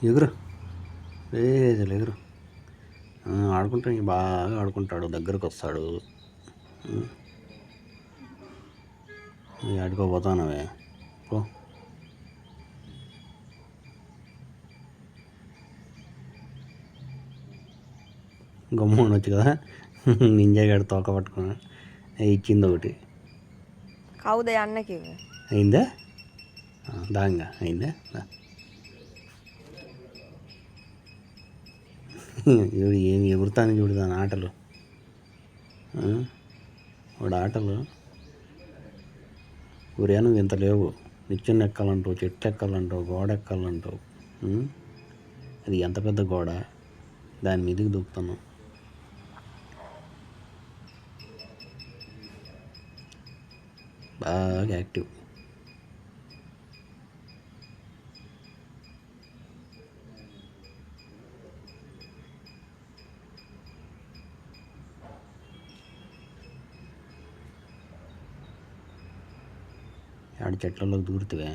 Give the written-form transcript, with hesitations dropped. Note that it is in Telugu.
ఎగురు లేజలు ఎగురు. ఆడుకుంటా బాగా ఆడుకుంటాడు, దగ్గరకు వస్తాడు. ఆడుకోపోతానవే పో. గమ్ము ఉండొచ్చు కదా. నింజాగాడు తోక పట్టుకుని ఇచ్చింది ఒకటి. కావుదే అన్నకి అయిందా? దాంగా అయిందా? చూడు ఏమి ఎగురుతాను, చూడు దాని ఆటలు. వాడు ఆటలు ఊరియా. నువ్వు ఇంత లేవు, నిచ్చెన ఎక్కాలంటావు, చెట్టు ఎక్కాలంటావు, గోడ ఎక్కాలంటావు. అది ఎంత పెద్ద గోడ, దాని మీదకి దూకుతాను. బాగా యాక్టివ్. ఆడ చెట్లలోకి దూరుతువే.